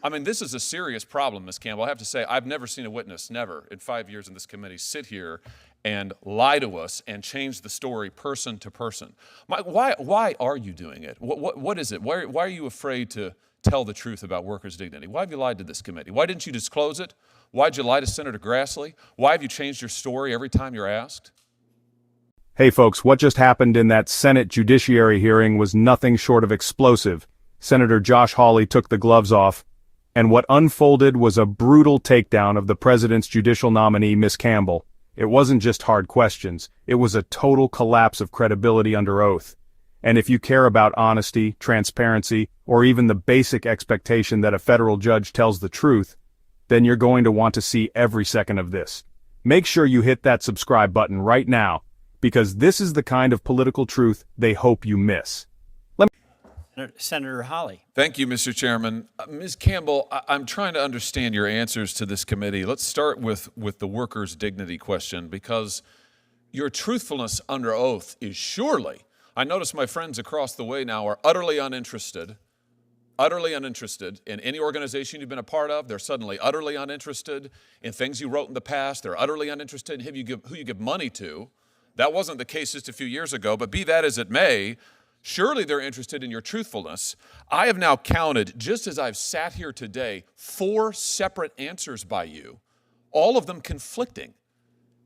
I mean, this is a serious problem, Ms. Campbell. I have to say, I've never seen a witness, never, in 5 years in this committee, sit here and lie to us and change the story person to person. Why are you doing it? What is it? Why are you afraid to tell the truth about workers' dignity? Why have you lied to this committee? Why didn't you disclose it? Why'd you lie to Senator Grassley? Why have you changed your story every time you're asked? Hey folks, what just happened in that Senate Judiciary hearing was nothing short of explosive. Senator Josh Hawley took the gloves off, and what unfolded was a brutal takedown of the president's judicial nominee, Ms. Campbell. It wasn't just hard questions, it was a total collapse of credibility under oath. And if you care about honesty, transparency, or even the basic expectation that a federal judge tells the truth, then you're going to want to see every second of this. Make sure you hit that subscribe button right now, because this is the kind of political truth they hope you miss. Senator Hawley. Thank you, Mr. Chairman. Ms. Campbell, I'm trying to understand your answers to this committee. Let's start with the workers' dignity question, because your truthfulness under oath is surely, I notice my friends across the way now are utterly uninterested in any organization you've been a part of. They're suddenly utterly uninterested in things you wrote in the past. They're utterly uninterested in who you give money to. That wasn't the case just a few years ago, but be that as it may, surely they're interested in your truthfulness. I have now counted, just as I've sat here today, 4 separate answers by you, all of them conflicting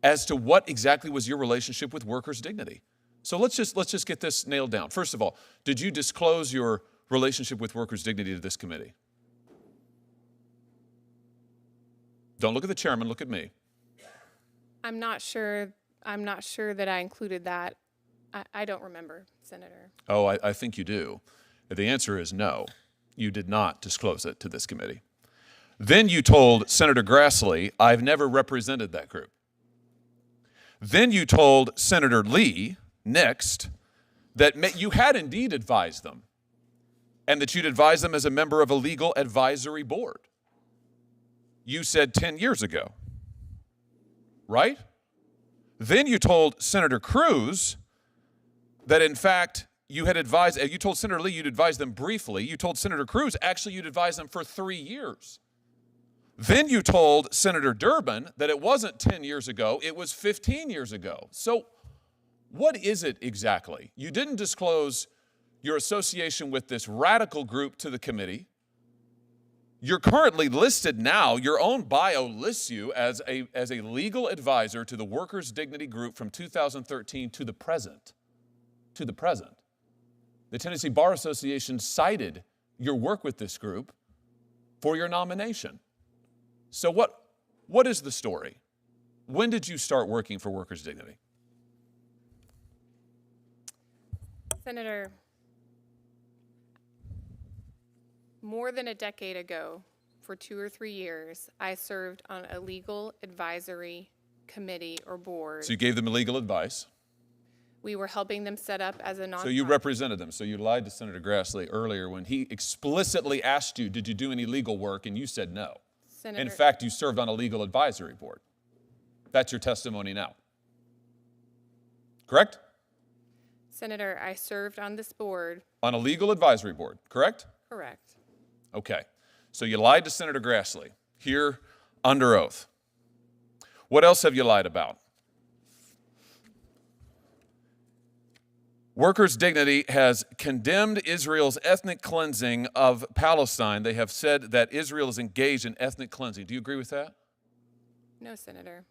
as to what exactly was your relationship with workers' dignity. So let's just get this nailed down. First of all, did you disclose your relationship with workers' dignity to this committee? Don't look at the chairman, look at me. I'm not sure that I included that. I don't remember, Senator. Oh, I think you do. The answer is no. You did not disclose it to this committee. Then you told Senator Grassley, I've never represented that group. Then you told Senator Lee, next, that you had indeed advised them, and that you'd advised them as a member of a legal advisory board. You said 10 years ago, right? Then you told Senator Cruz that in fact you told Senator Lee you'd advised them briefly. You told Senator Cruz actually you'd advised them for 3 years. Then you told Senator Durbin that it wasn't 10 years ago, it was 15 years ago. So what is it exactly? You didn't disclose your association with this radical group to the committee. You're currently listed now, your own bio lists you as a legal advisor to the Workers' Dignity Group from 2013 to the present. The Tennessee Bar Association cited your work with this group for your nomination. So what is the story? When did you start working for Workers' Dignity? Senator, more than a decade ago, for 2 or 3 years, I served on a legal advisory committee or board. So you gave them legal advice. We were helping them set up as a nonprofit. So you represented them. So you lied to Senator Grassley earlier when he explicitly asked you, did you do any legal work? And you said no. Senator, in fact, you served on a legal advisory board. That's your testimony now. Correct? Senator, I served on this board. On a legal advisory board, correct? Correct. Okay. So you lied to Senator Grassley here under oath. What else have you lied about? Workers' Dignity has condemned Israel's ethnic cleansing of Palestine. They have said that Israel is engaged in ethnic cleansing. Do you agree with that? No, Senator.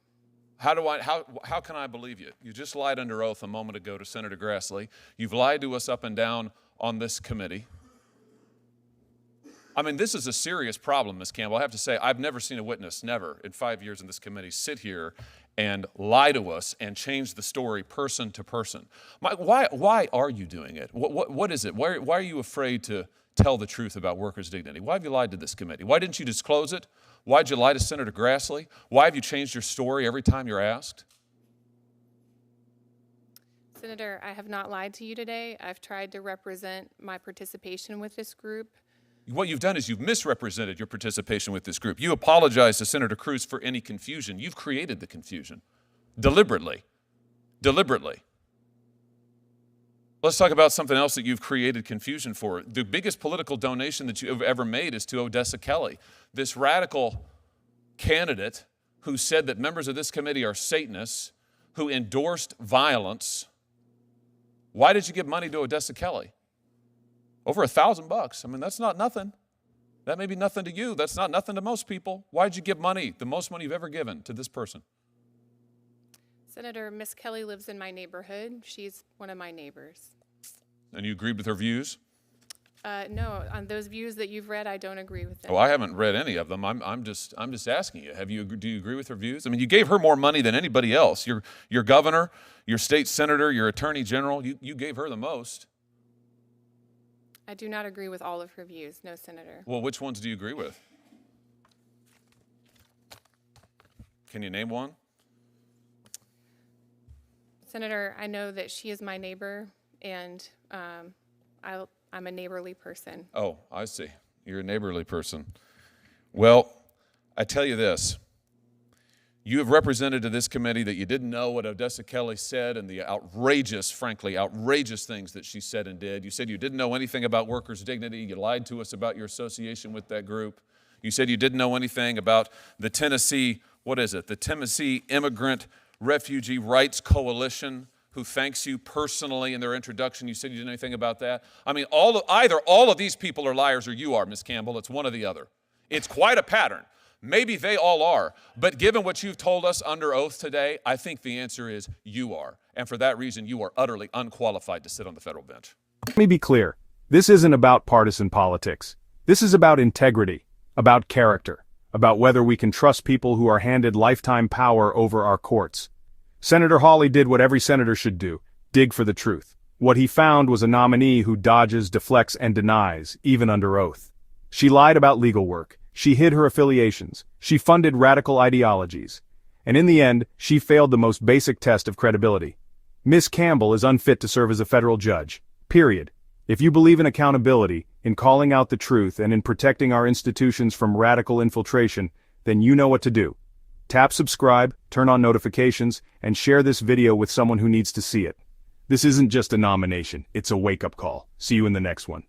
How can I believe you? You just lied under oath a moment ago to Senator Grassley. You've lied to us up and down on this committee. I mean, this is a serious problem, Ms. Campbell. I have to say, I've never seen a witness, never, in 5 years in this committee, sit here and lie to us and change the story person to person. Why are you doing it? What is it? Why are you afraid to tell the truth about workers' dignity? Why have you lied to this committee? Why didn't you disclose it? Why'd you lie to Senator Grassley? Why have you changed your story every time you're asked? Senator, I have not lied to you today. I've tried to represent my participation with this group. What you've done is you've misrepresented your participation with this group. You apologize to Senator Cruz for any confusion. You've created the confusion deliberately. Deliberately. Let's talk about something else that you've created confusion for. The biggest political donation that you have ever made is to Odessa Kelly, this radical candidate who said that members of this committee are Satanists, who endorsed violence. Why did you give money to Odessa Kelly? Over $1,000. I mean, that's not nothing. That may be nothing to you. That's not nothing to most people. Why did you give money, the most money you've ever given, to this person? Senator, Miss Kelly lives in my neighborhood. She's one of my neighbors. And you agreed with her views? No, on those views that you've read, I don't agree with them. Oh, I haven't read any of them. I'm just asking you. Do you agree with her views? I mean, you gave her more money than anybody else. Your governor, your state senator, your attorney general. You gave her the most. I do not agree with all of her views, no, Senator. Well, which ones do you agree with? Can you name one? Senator, I know that she is my neighbor, and I'm a neighborly person. Oh, I see. You're a neighborly person. Well, I tell you this. You have represented to this committee that you didn't know what Odessa Kelly said and the frankly outrageous things that she said and did. You said you didn't know anything about workers' dignity. You lied to us about your association with that group. You said you didn't know anything about the Tennessee Immigrant Refugee Rights Coalition, who thanks you personally in their introduction. You said you didn't know anything about that. I mean, either all of these people are liars or you are, Ms. Campbell. It's one or the other. It's quite a pattern. Maybe they all are, but given what you've told us under oath today, I think the answer is you are. And for that reason, you are utterly unqualified to sit on the federal bench. Let me be clear. This isn't about partisan politics. This is about integrity, about character, about whether we can trust people who are handed lifetime power over our courts. Senator Hawley did what every senator should do, dig for the truth. What he found was a nominee who dodges, deflects, and denies, even under oath. She lied about legal work. She hid her affiliations. She funded radical ideologies. And in the end, she failed the most basic test of credibility. Ms. Campbell is unfit to serve as a federal judge. Period. If you believe in accountability, in calling out the truth, and in protecting our institutions from radical infiltration, then you know what to do. Tap subscribe, turn on notifications, and share this video with someone who needs to see it. This isn't just a nomination, it's a wake-up call. See you in the next one.